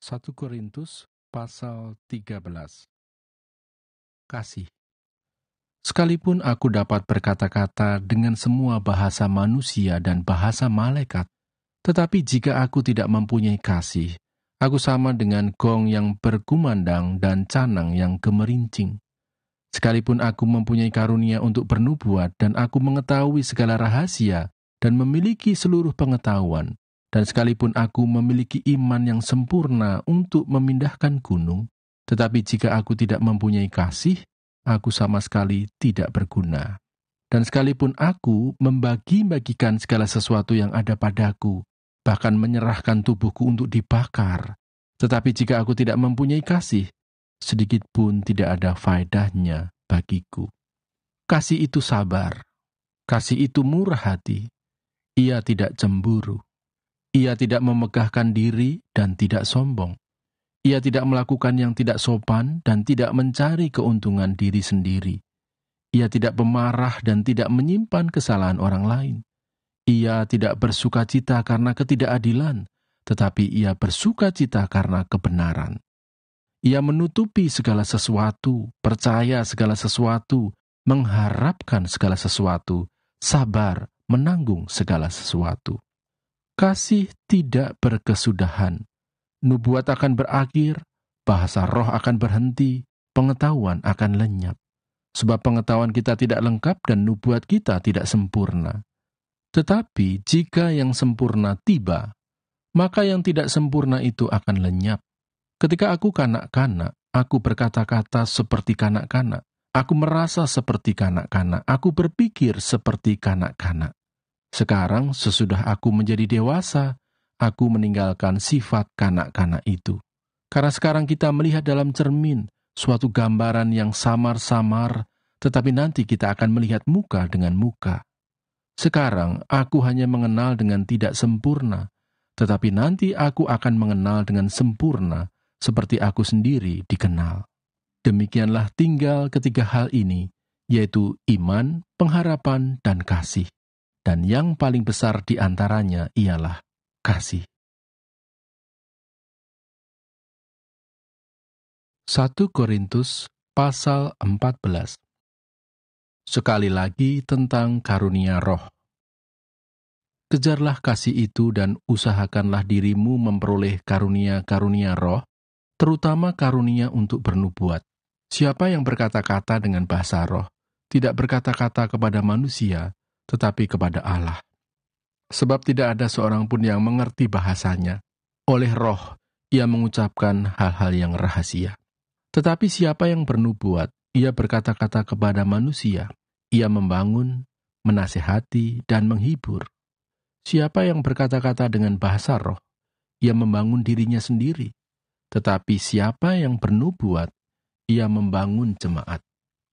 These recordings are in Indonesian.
1 Korintus pasal 13. Kasih. Sekalipun aku dapat berkata-kata dengan semua bahasa manusia dan bahasa malaikat, tetapi jika aku tidak mempunyai kasih, aku sama dengan gong yang berkumandang dan canang yang gemerincing. Sekalipun aku mempunyai karunia untuk bernubuat dan aku mengetahui segala rahasia dan memiliki seluruh pengetahuan, dan sekalipun aku memiliki iman yang sempurna untuk memindahkan gunung, tetapi jika aku tidak mempunyai kasih, aku sama sekali tidak berguna. Dan sekalipun aku membagi-bagikan segala sesuatu yang ada padaku, bahkan menyerahkan tubuhku untuk dibakar, tetapi jika aku tidak mempunyai kasih, sedikit pun tidak ada faedahnya bagiku. Kasih itu sabar, kasih itu murah hati, ia tidak cemburu, ia tidak memegahkan diri dan tidak sombong, ia tidak melakukan yang tidak sopan dan tidak mencari keuntungan diri sendiri, ia tidak pemarah dan tidak menyimpan kesalahan orang lain, ia tidak bersukacita karena ketidakadilan, tetapi ia bersukacita karena kebenaran. Ia menutupi segala sesuatu, percaya segala sesuatu, mengharapkan segala sesuatu, sabar, menanggung segala sesuatu. Kasih tidak berkesudahan. Nubuat akan berakhir, bahasa roh akan berhenti, pengetahuan akan lenyap. Sebab pengetahuan kita tidak lengkap dan nubuat kita tidak sempurna. Tetapi jika yang sempurna tiba, maka yang tidak sempurna itu akan lenyap. Ketika aku kanak-kanak, aku berkata-kata seperti kanak-kanak. Aku merasa seperti kanak-kanak. Aku berpikir seperti kanak-kanak. Sekarang, sesudah aku menjadi dewasa, aku meninggalkan sifat kanak-kanak itu. Karena sekarang kita melihat dalam cermin suatu gambaran yang samar-samar, tetapi nanti kita akan melihat muka dengan muka. Sekarang, aku hanya mengenal dengan tidak sempurna, tetapi nanti aku akan mengenal dengan sempurna, seperti aku sendiri dikenal. Demikianlah tinggal ketiga hal ini, yaitu iman, pengharapan, dan kasih. Dan yang paling besar di antaranya ialah kasih. 1 Korintus pasal 14. Sekali lagi tentang karunia roh. Kejarlah kasih itu dan usahakanlah dirimu memperoleh karunia-karunia roh, terutama karunia untuk bernubuat. Siapa yang berkata-kata dengan bahasa roh, tidak berkata-kata kepada manusia, tetapi kepada Allah. Sebab tidak ada seorang pun yang mengerti bahasanya. Oleh roh, ia mengucapkan hal-hal yang rahasia. Tetapi siapa yang bernubuat, ia berkata-kata kepada manusia. Ia membangun, menasehati, dan menghibur. Siapa yang berkata-kata dengan bahasa roh, ia membangun dirinya sendiri. Tetapi siapa yang bernubuat, ia membangun jemaat.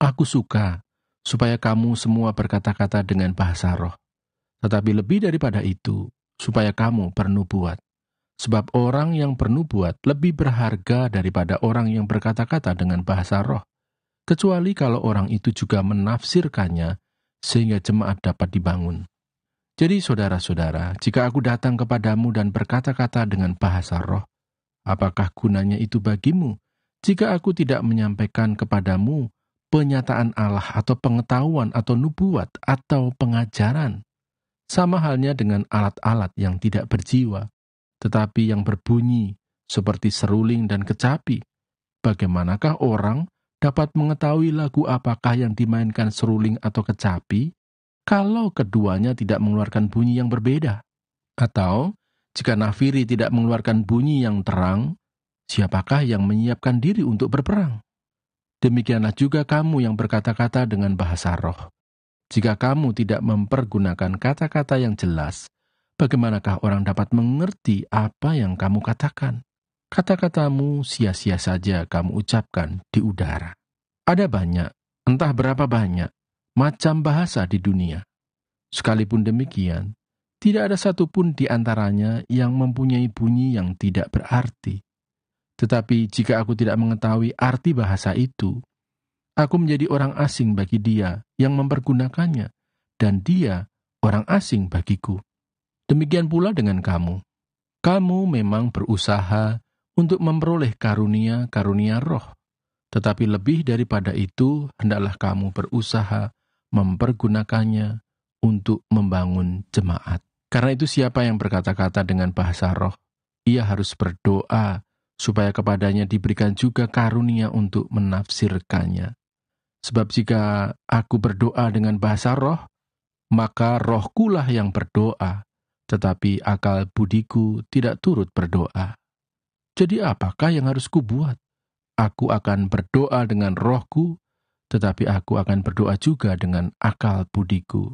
Aku suka supaya kamu semua berkata-kata dengan bahasa roh. Tetapi lebih daripada itu, supaya kamu bernubuat. Sebab orang yang bernubuat lebih berharga daripada orang yang berkata-kata dengan bahasa roh. Kecuali kalau orang itu juga menafsirkannya, sehingga jemaat dapat dibangun. Jadi saudara-saudara, jika aku datang kepadamu dan berkata-kata dengan bahasa roh, apakah gunanya itu bagimu? Jika aku tidak menyampaikan kepadamu penyataan Allah atau pengetahuan atau nubuat atau pengajaran. Sama halnya dengan alat-alat yang tidak berjiwa, tetapi yang berbunyi seperti seruling dan kecapi. Bagaimanakah orang dapat mengetahui lagu apakah yang dimainkan seruling atau kecapi, kalau keduanya tidak mengeluarkan bunyi yang berbeda? Atau, jika nafiri tidak mengeluarkan bunyi yang terang, siapakah yang menyiapkan diri untuk berperang? Demikianlah juga kamu yang berkata-kata dengan bahasa roh. Jika kamu tidak mempergunakan kata-kata yang jelas, bagaimanakah orang dapat mengerti apa yang kamu katakan? Kata-katamu sia-sia saja kamu ucapkan di udara. Ada banyak, entah berapa banyak, macam bahasa di dunia. Sekalipun demikian, tidak ada satupun di antaranya yang mempunyai bunyi yang tidak berarti. Tetapi jika aku tidak mengetahui arti bahasa itu, aku menjadi orang asing bagi dia yang mempergunakannya, dan dia orang asing bagiku. Demikian pula dengan kamu. Kamu memang berusaha untuk memperoleh karunia-karunia roh. Tetapi lebih daripada itu, hendaklah kamu berusaha mempergunakannya untuk membangun jemaat. Karena itu siapa yang berkata-kata dengan bahasa roh, ia harus berdoa supaya kepadanya diberikan juga karunia untuk menafsirkannya. Sebab jika aku berdoa dengan bahasa roh, maka rohkulah yang berdoa, tetapi akal budiku tidak turut berdoa. Jadi apakah yang harus kubuat? Aku akan berdoa dengan rohku, tetapi aku akan berdoa juga dengan akal budiku.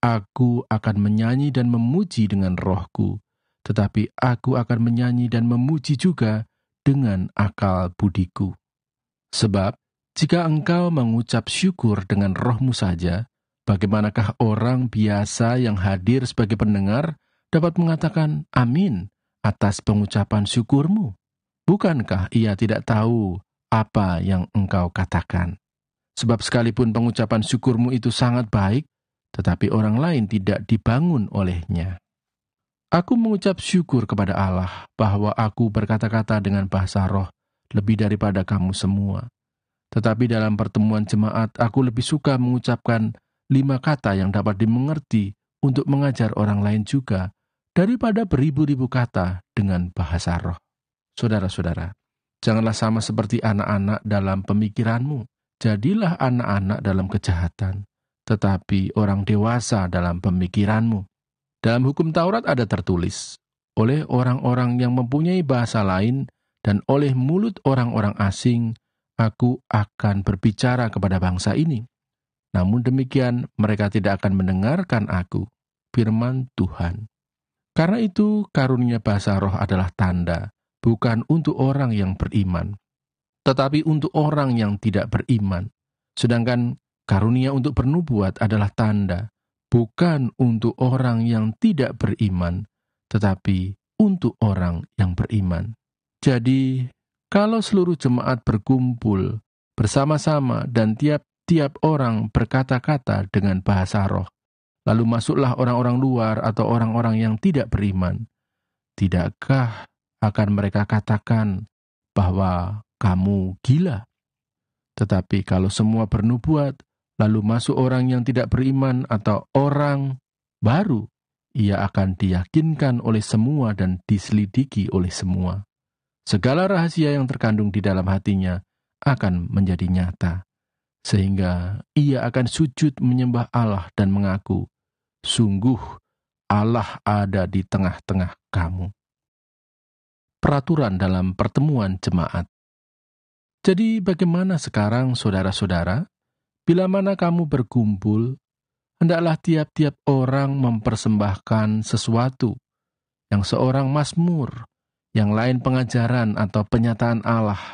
Aku akan menyanyi dan memuji dengan rohku, tetapi aku akan menyanyi dan memuji juga dengan akal budiku. Sebab, jika engkau mengucap syukur dengan rohmu saja, bagaimanakah orang biasa yang hadir sebagai pendengar dapat mengatakan amin atas pengucapan syukurmu? Bukankah ia tidak tahu apa yang engkau katakan? Sebab sekalipun pengucapan syukurmu itu sangat baik, tetapi orang lain tidak dibangun olehnya. Aku mengucap syukur kepada Allah bahwa aku berkata-kata dengan bahasa roh lebih daripada kamu semua. Tetapi dalam pertemuan jemaat, aku lebih suka mengucapkan 5 kata yang dapat dimengerti untuk mengajar orang lain juga, daripada beribu-ribu kata dengan bahasa roh. Saudara-saudara, janganlah sama seperti anak-anak dalam pemikiranmu. Jadilah anak-anak dalam kejahatan, tetapi orang dewasa dalam pemikiranmu. Dalam hukum Taurat ada tertulis, oleh orang-orang yang mempunyai bahasa lain dan oleh mulut orang-orang asing, aku akan berbicara kepada bangsa ini. Namun demikian, mereka tidak akan mendengarkan aku, firman Tuhan. Karena itu, karunia bahasa roh adalah tanda, bukan untuk orang yang beriman, tetapi untuk orang yang tidak beriman. Sedangkan karunia untuk bernubuat adalah tanda, bukan untuk orang yang tidak beriman, tetapi untuk orang yang beriman. Jadi, kalau seluruh jemaat berkumpul bersama-sama dan tiap-tiap orang berkata-kata dengan bahasa roh, lalu masuklah orang-orang luar atau orang-orang yang tidak beriman, tidakkah akan mereka katakan bahwa kamu gila? Tetapi kalau semua bernubuat, lalu masuk orang yang tidak beriman atau orang baru, ia akan diyakinkan oleh semua dan diselidiki oleh semua. Segala rahasia yang terkandung di dalam hatinya akan menjadi nyata, sehingga ia akan sujud menyembah Allah dan mengaku, sungguh Allah ada di tengah-tengah kamu. Peraturan dalam pertemuan jemaat. Jadi bagaimana sekarang saudara-saudara? Bila mana kamu berkumpul, hendaklah tiap-tiap orang mempersembahkan sesuatu, yang seorang mazmur, yang lain pengajaran atau penyataan Allah,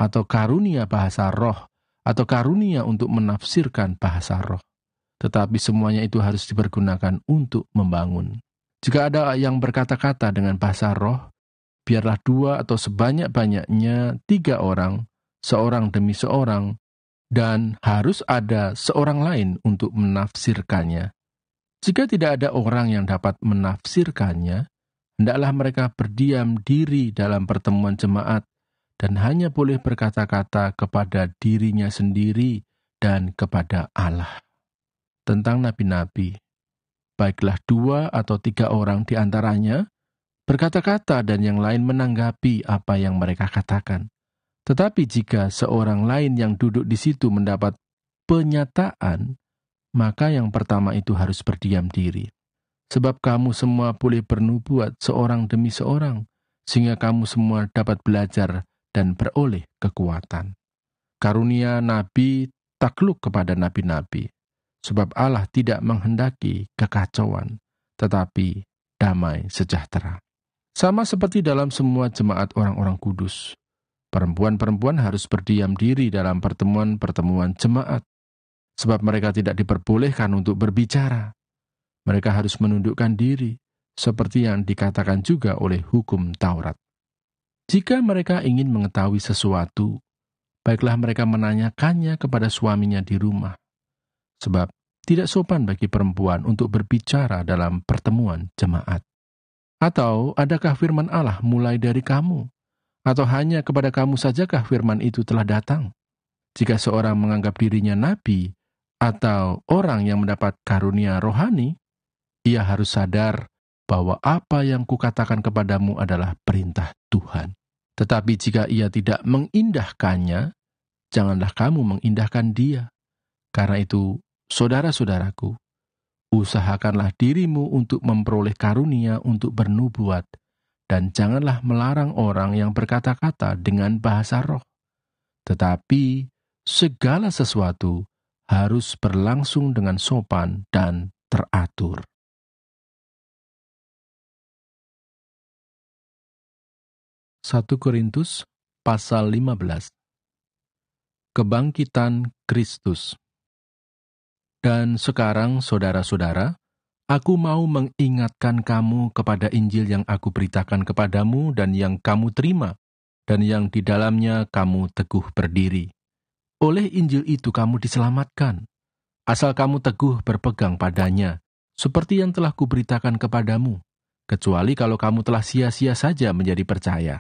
atau karunia bahasa roh, atau karunia untuk menafsirkan bahasa roh. Tetapi semuanya itu harus dipergunakan untuk membangun. Jika ada yang berkata-kata dengan bahasa roh, biarlah 2 atau sebanyak-banyaknya 3 orang, seorang demi seorang, dan harus ada seorang lain untuk menafsirkannya. Jika tidak ada orang yang dapat menafsirkannya, hendaklah mereka berdiam diri dalam pertemuan jemaat dan hanya boleh berkata-kata kepada dirinya sendiri dan kepada Allah. Tentang nabi-nabi, baiklah 2 atau 3 orang di antaranya berkata-kata dan yang lain menanggapi apa yang mereka katakan. Tetapi jika seorang lain yang duduk di situ mendapat penyataan, maka yang pertama itu harus berdiam diri. Sebab kamu semua boleh bernubuat seorang demi seorang, sehingga kamu semua dapat belajar dan beroleh kekuatan. Karunia nabi takluk kepada nabi-nabi, sebab Allah tidak menghendaki kekacauan, tetapi damai sejahtera. Sama seperti dalam semua jemaat orang-orang kudus, perempuan-perempuan harus berdiam diri dalam pertemuan-pertemuan jemaat, sebab mereka tidak diperbolehkan untuk berbicara. Mereka harus menundukkan diri, seperti yang dikatakan juga oleh hukum Taurat. Jika mereka ingin mengetahui sesuatu, baiklah mereka menanyakannya kepada suaminya di rumah, sebab tidak sopan bagi perempuan untuk berbicara dalam pertemuan jemaat. Atau adakah firman Allah mulai dari kamu? Atau hanya kepada kamu sajakah firman itu telah datang? Jika seorang menganggap dirinya nabi atau orang yang mendapat karunia rohani, ia harus sadar bahwa apa yang kukatakan kepadamu adalah perintah Tuhan. Tetapi jika ia tidak mengindahkannya, janganlah kamu mengindahkan dia. Karena itu, saudara-saudaraku, usahakanlah dirimu untuk memperoleh karunia untuk bernubuat, dan janganlah melarang orang yang berkata-kata dengan bahasa roh. Tetapi segala sesuatu harus berlangsung dengan sopan dan teratur. 1 Korintus pasal 15. Kebangkitan Kristus. Dan sekarang, saudara-saudara, aku mau mengingatkan kamu kepada Injil yang aku beritakan kepadamu dan yang kamu terima, dan yang di dalamnya kamu teguh berdiri. Oleh Injil itu kamu diselamatkan, asal kamu teguh berpegang padanya, seperti yang telah kuberitakan kepadamu, kecuali kalau kamu telah sia-sia saja menjadi percaya.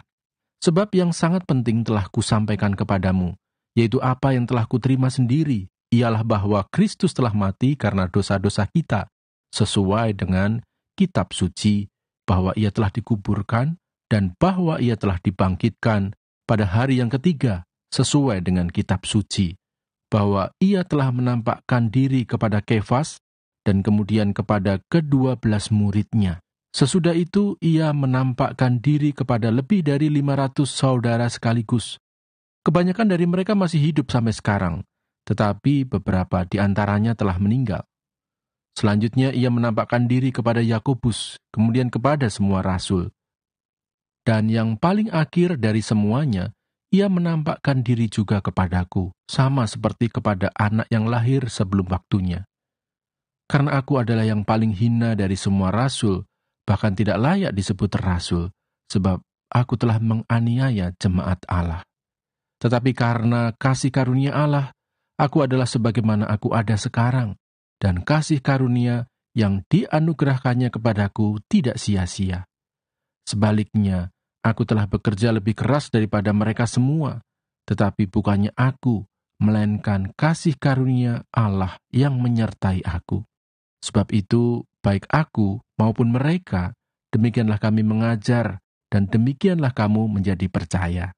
Sebab yang sangat penting telah kusampaikan kepadamu, yaitu apa yang telah kuterima sendiri, ialah bahwa Kristus telah mati karena dosa-dosa kita, sesuai dengan kitab suci, bahwa ia telah dikuburkan, dan bahwa ia telah dibangkitkan pada hari yang ketiga, sesuai dengan kitab suci, bahwa ia telah menampakkan diri kepada Kefas, dan kemudian kepada ke-12 muridnya. Sesudah itu, ia menampakkan diri kepada lebih dari 500 saudara sekaligus. Kebanyakan dari mereka masih hidup sampai sekarang, tetapi beberapa di antaranya telah meninggal. Selanjutnya, ia menampakkan diri kepada Yakobus, kemudian kepada semua rasul. Dan yang paling akhir dari semuanya, ia menampakkan diri juga kepadaku, sama seperti kepada anak yang lahir sebelum waktunya. Karena aku adalah yang paling hina dari semua rasul, bahkan tidak layak disebut rasul, sebab aku telah menganiaya jemaat Allah. Tetapi karena kasih karunia Allah, aku adalah sebagaimana aku ada sekarang, dan kasih karunia yang dianugerahkannya kepadaku tidak sia-sia. Sebaliknya, aku telah bekerja lebih keras daripada mereka semua, tetapi bukannya aku, melainkan kasih karunia Allah yang menyertai aku. Sebab itu, baik aku maupun mereka, demikianlah kami mengajar, dan demikianlah kamu menjadi percaya.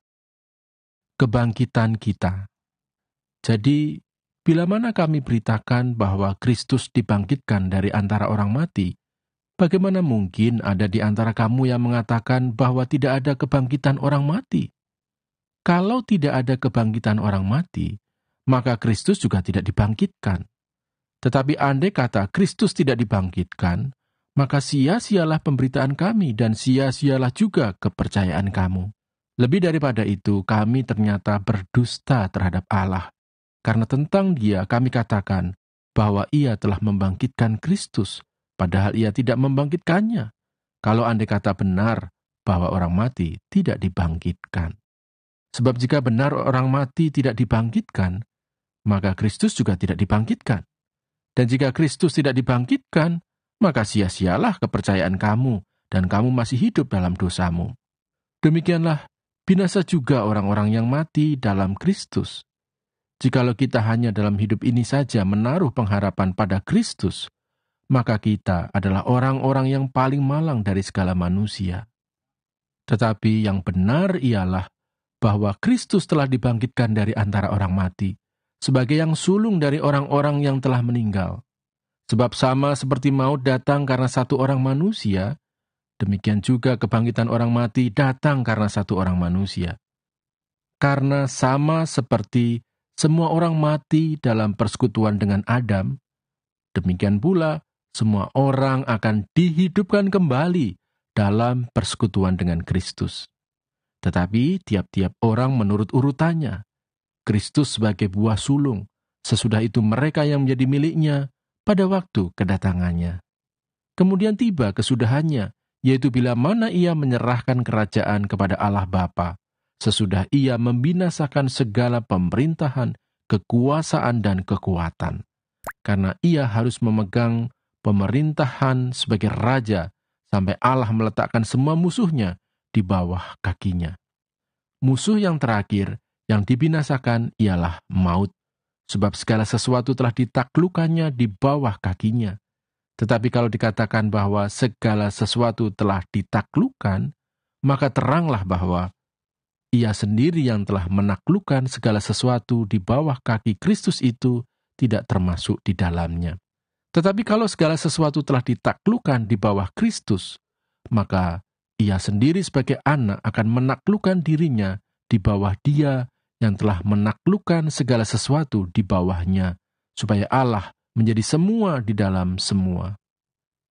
Kebangkitan kita. Jadi, bila mana kami beritakan bahwa Kristus dibangkitkan dari antara orang mati, bagaimana mungkin ada di antara kamu yang mengatakan bahwa tidak ada kebangkitan orang mati? Kalau tidak ada kebangkitan orang mati, maka Kristus juga tidak dibangkitkan. Tetapi andai kata Kristus tidak dibangkitkan, maka sia-sialah pemberitaan kami dan sia-sialah juga kepercayaan kamu. Lebih daripada itu, kami ternyata berdusta terhadap Allah. Karena tentang Dia kami katakan bahwa Ia telah membangkitkan Kristus, padahal Ia tidak membangkitkannya. Kalau andai kata benar bahwa orang mati tidak dibangkitkan. Sebab jika benar orang mati tidak dibangkitkan, maka Kristus juga tidak dibangkitkan. Dan jika Kristus tidak dibangkitkan, maka sia-sialah kepercayaan kamu, dan kamu masih hidup dalam dosamu. Demikianlah, binasa juga orang-orang yang mati dalam Kristus. Jikalau kita hanya dalam hidup ini saja menaruh pengharapan pada Kristus, maka kita adalah orang-orang yang paling malang dari segala manusia. Tetapi yang benar ialah bahwa Kristus telah dibangkitkan dari antara orang mati, sebagai yang sulung dari orang-orang yang telah meninggal. Sebab sama seperti maut datang karena satu orang manusia, demikian juga kebangkitan orang mati datang karena satu orang manusia. Karena sama seperti semua orang mati dalam persekutuan dengan Adam, demikian pula semua orang akan dihidupkan kembali dalam persekutuan dengan Kristus. Tetapi tiap-tiap orang menurut urutannya. Kristus sebagai buah sulung, sesudah itu mereka yang menjadi miliknya pada waktu kedatangannya. Kemudian tiba kesudahannya, yaitu bila mana ia menyerahkan kerajaan kepada Allah Bapa, sesudah ia membinasakan segala pemerintahan, kekuasaan, dan kekuatan. Karena ia harus memegang pemerintahan sebagai raja, sampai Allah meletakkan semua musuhnya di bawah kakinya. musuh yang terakhir yang dibinasakan ialah maut. Sebab segala sesuatu telah ditaklukkannya di bawah kakinya. Tetapi kalau dikatakan bahwa segala sesuatu telah ditaklukkan, maka teranglah bahwa ia sendiri yang telah menaklukkan segala sesuatu di bawah kaki Kristus itu tidak termasuk di dalamnya. Tetapi kalau segala sesuatu telah ditaklukkan di bawah Kristus, maka ia sendiri sebagai anak akan menaklukkan dirinya di bawah Dia yang telah menaklukkan segala sesuatu di bawahnya, supaya Allah menjadi semua di dalam semua.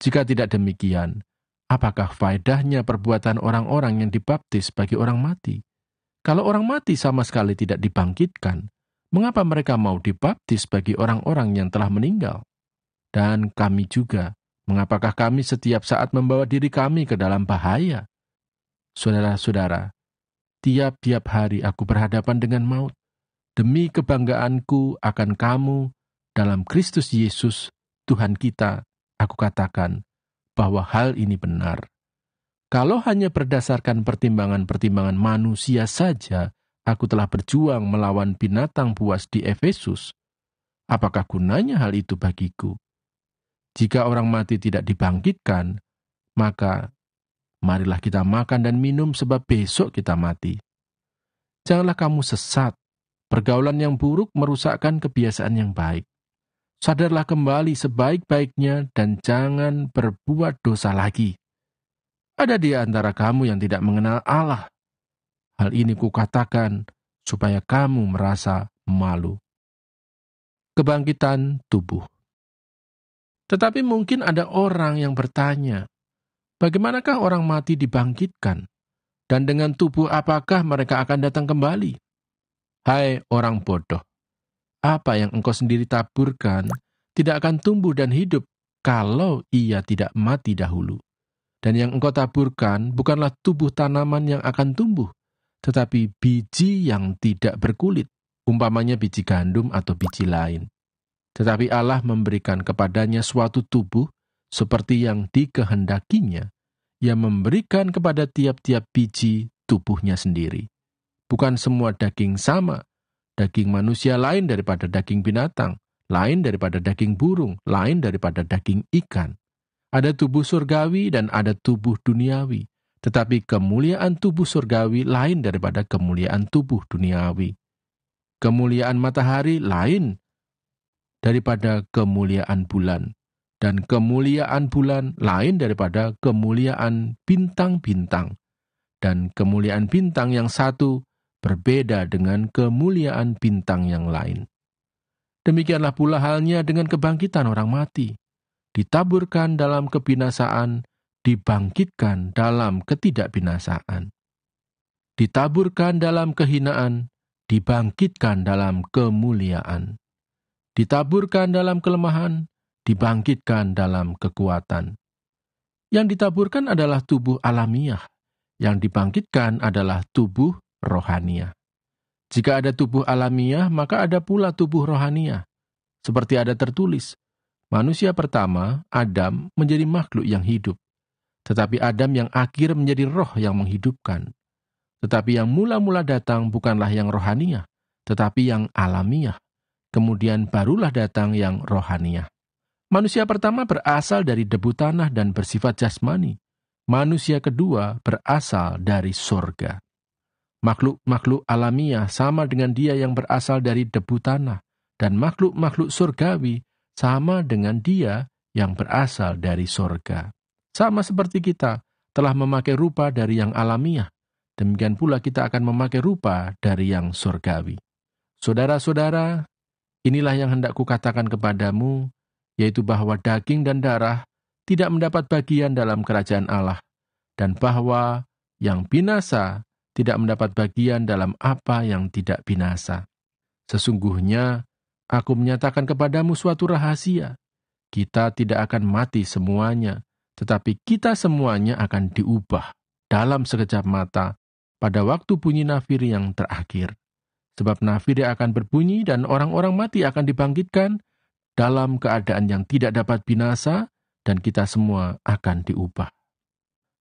Jika tidak demikian, apakah faedahnya perbuatan orang-orang yang dibaptis bagi orang mati? Kalau orang mati sama sekali tidak dibangkitkan, mengapa mereka mau dibaptis bagi orang-orang yang telah meninggal? Dan kami juga, mengapakah kami setiap saat membawa diri kami ke dalam bahaya? Saudara-saudara, tiap-tiap hari aku berhadapan dengan maut. Demi kebanggaanku akan kamu dalam Kristus Yesus, Tuhan kita, aku katakan bahwa hal ini benar. Kalau hanya berdasarkan pertimbangan-pertimbangan manusia saja, aku telah berjuang melawan binatang buas di Efesus. Apakah gunanya hal itu bagiku? Jika orang mati tidak dibangkitkan, maka marilah kita makan dan minum sebab besok kita mati. Janganlah kamu sesat. Pergaulan yang buruk merusakkan kebiasaan yang baik. Sadarlah kembali sebaik-baiknya dan jangan berbuat dosa lagi. Ada di antara kamu yang tidak mengenal Allah. Hal ini kukatakan supaya kamu merasa malu. Kebangkitan tubuh. Tetapi mungkin ada orang yang bertanya, bagaimanakah orang mati dibangkitkan? Dan dengan tubuh apakah mereka akan datang kembali? Hai orang bodoh, apa yang engkau sendiri taburkan tidak akan tumbuh dan hidup kalau ia tidak mati dahulu. Dan yang engkau taburkan bukanlah tubuh tanaman yang akan tumbuh, tetapi biji yang tidak berkulit, umpamanya biji gandum atau biji lain. Tetapi Allah memberikan kepadanya suatu tubuh seperti yang dikehendakinya. Ia memberikan kepada tiap-tiap biji tubuhnya sendiri. Bukan semua daging sama. Daging manusia lain daripada daging binatang, lain daripada daging burung, lain daripada daging ikan. Ada tubuh surgawi dan ada tubuh duniawi. Tetapi kemuliaan tubuh surgawi lain daripada kemuliaan tubuh duniawi. Kemuliaan matahari lain daripada kemuliaan bulan, dan kemuliaan bulan lain daripada kemuliaan bintang-bintang, dan kemuliaan bintang yang satu berbeda dengan kemuliaan bintang yang lain. Demikianlah pula halnya dengan kebangkitan orang mati. Ditaburkan dalam kebinasaan, dibangkitkan dalam ketidakbinasaan. Ditaburkan dalam kehinaan, dibangkitkan dalam kemuliaan. Ditaburkan dalam kelemahan, dibangkitkan dalam kekuatan. Yang ditaburkan adalah tubuh alamiah, yang dibangkitkan adalah tubuh rohaniah. Jika ada tubuh alamiah, maka ada pula tubuh rohaniah. Seperti ada tertulis, manusia pertama, Adam, menjadi makhluk yang hidup. Tetapi Adam yang akhir menjadi roh yang menghidupkan. Tetapi yang mula-mula datang bukanlah yang rohaniah, tetapi yang alamiah. Kemudian barulah datang yang rohaniah. Manusia pertama berasal dari debu tanah dan bersifat jasmani. Manusia kedua berasal dari sorga. Makhluk-makhluk alamiah sama dengan dia yang berasal dari debu tanah, dan makhluk-makhluk surgawi sama dengan dia yang berasal dari sorga. Sama seperti kita telah memakai rupa dari yang alamiah, demikian pula kita akan memakai rupa dari yang surgawi. Saudara-saudara, inilah yang hendak kukatakan kepadamu, yaitu bahwa daging dan darah tidak mendapat bagian dalam kerajaan Allah, dan bahwa yang binasa tidak mendapat bagian dalam apa yang tidak binasa. Sesungguhnya, aku menyatakan kepadamu suatu rahasia. Kita tidak akan mati semuanya, tetapi kita semuanya akan diubah dalam sekejap mata pada waktu bunyi nafir yang terakhir. Sebab nafir akan berbunyi dan orang-orang mati akan dibangkitkan dalam keadaan yang tidak dapat binasa, dan kita semua akan diubah.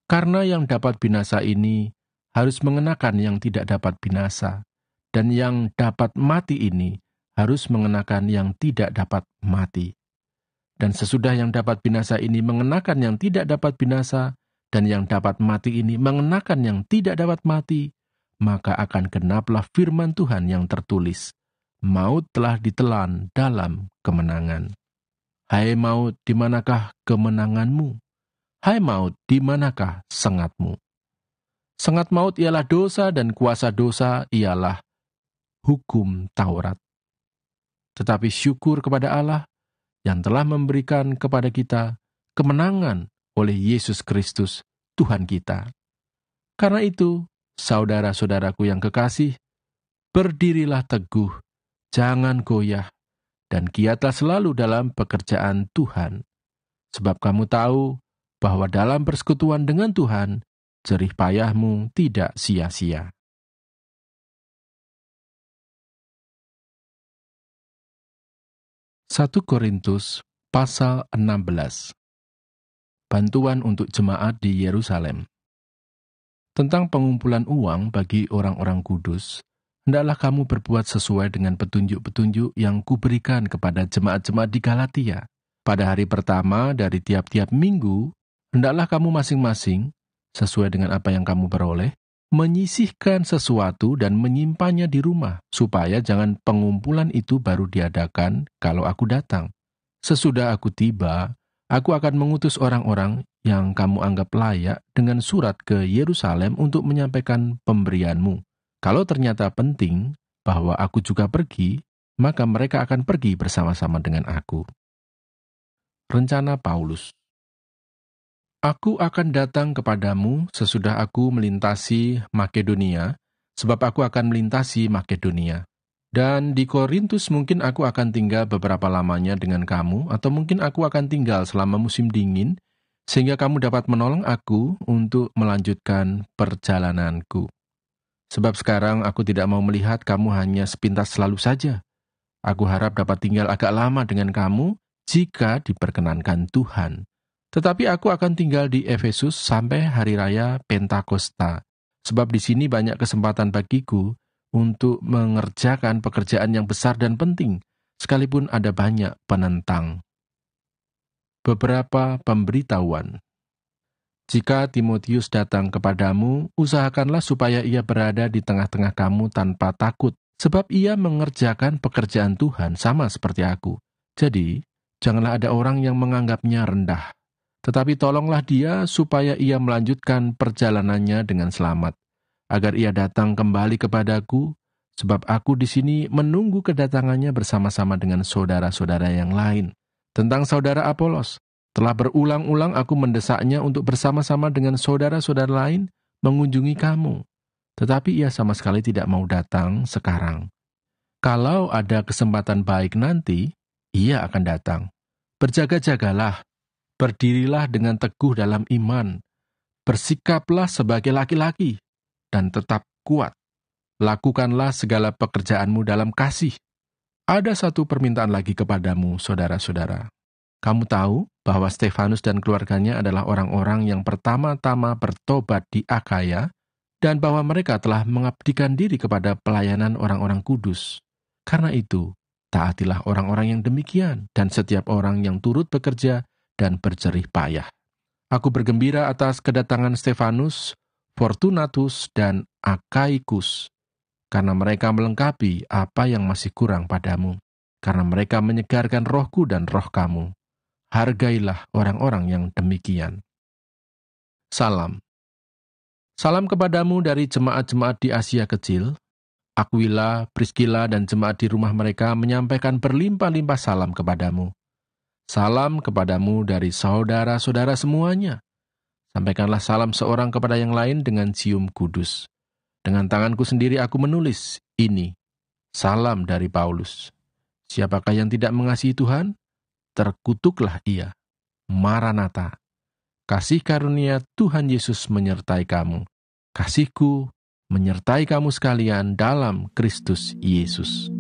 Karena yang dapat binasa ini harus mengenakan yang tidak dapat binasa, dan yang dapat mati ini harus mengenakan yang tidak dapat mati. Dan sesudah yang dapat binasa ini mengenakan yang tidak dapat binasa, dan yang dapat mati ini mengenakan yang tidak dapat mati, maka akan genaplah firman Tuhan yang tertulis, maut telah ditelan dalam kemenangan. Hai maut, di manakah kemenanganmu? Hai maut, di manakah sengatmu? Sengat maut ialah dosa, dan kuasa dosa ialah hukum Taurat. Tetapi syukur kepada Allah yang telah memberikan kepada kita kemenangan oleh Yesus Kristus, Tuhan kita. Karena itu, saudara-saudaraku yang kekasih, berdirilah teguh, jangan goyah, dan giatlah selalu dalam pekerjaan Tuhan. Sebab kamu tahu bahwa dalam persekutuan dengan Tuhan, jerih payahmu tidak sia-sia. Satu Korintus pasal 16. Bantuan untuk jemaat di Yerusalem. Tentang pengumpulan uang bagi orang-orang kudus, hendaklah kamu berbuat sesuai dengan petunjuk-petunjuk yang kuberikan kepada jemaat-jemaat di Galatia. Pada hari pertama dari tiap-tiap minggu, hendaklah kamu masing-masing, sesuai dengan apa yang kamu peroleh, menyisihkan sesuatu dan menyimpannya di rumah, supaya jangan pengumpulan itu baru diadakan kalau aku datang. Sesudah aku tiba, aku akan mengutus orang-orang yang kamu anggap layak dengan surat ke Yerusalem untuk menyampaikan pemberianmu. Kalau ternyata penting bahwa aku juga pergi, maka mereka akan pergi bersama-sama dengan aku. Rencana Paulus. Aku akan datang kepadamu sesudah aku melintasi Makedonia, sebab aku akan melintasi Makedonia. Dan di Korintus mungkin aku akan tinggal beberapa lamanya dengan kamu, atau mungkin aku akan tinggal selama musim dingin, sehingga kamu dapat menolong aku untuk melanjutkan perjalananku. Sebab sekarang aku tidak mau melihat kamu hanya sepintas selalu saja. Aku harap dapat tinggal agak lama dengan kamu jika diperkenankan Tuhan. Tetapi aku akan tinggal di Efesus sampai hari raya Pentakosta, sebab di sini banyak kesempatan bagiku untuk mengerjakan pekerjaan yang besar dan penting, sekalipun ada banyak penentang. Beberapa pemberitahuan. Jika Timotius datang kepadamu, usahakanlah supaya ia berada di tengah-tengah kamu tanpa takut, sebab ia mengerjakan pekerjaan Tuhan sama seperti aku. Jadi, janganlah ada orang yang menganggapnya rendah. Tetapi tolonglah dia supaya ia melanjutkan perjalanannya dengan selamat, agar ia datang kembali kepadaku, sebab aku di sini menunggu kedatangannya bersama-sama dengan saudara-saudara yang lain. Tentang saudara Apolos, telah berulang-ulang aku mendesaknya untuk bersama-sama dengan saudara-saudara lain mengunjungi kamu, tetapi ia sama sekali tidak mau datang sekarang. Kalau ada kesempatan baik nanti, ia akan datang. Berjaga-jagalah. Berdirilah dengan teguh dalam iman, bersikaplah sebagai laki-laki, dan tetap kuat. Lakukanlah segala pekerjaanmu dalam kasih. Ada satu permintaan lagi kepadamu, saudara-saudara. Kamu tahu bahwa Stefanus dan keluarganya adalah orang-orang yang pertama-tama bertobat di Akaya, dan bahwa mereka telah mengabdikan diri kepada pelayanan orang-orang kudus. Karena itu, taatilah orang-orang yang demikian, dan setiap orang yang turut bekerja dan berjerih payah. Aku bergembira atas kedatangan Stefanus, Fortunatus, dan Akaikus, karena mereka melengkapi apa yang masih kurang padamu, karena mereka menyegarkan rohku dan roh kamu. Hargailah orang-orang yang demikian. Salam. Salam kepadamu dari jemaat-jemaat di Asia Kecil. Aquila, Priscilla, dan jemaat di rumah mereka menyampaikan berlimpah-limpah salam kepadamu. Salam kepadamu dari saudara-saudara semuanya. Sampaikanlah salam seorang kepada yang lain dengan cium kudus. Dengan tanganku sendiri aku menulis ini. Salam dari Paulus. Siapakah yang tidak mengasihi Tuhan? Terkutuklah ia. Maranatha. Kasih karunia Tuhan Yesus menyertai kamu. Kasihku menyertai kamu sekalian dalam Kristus Yesus.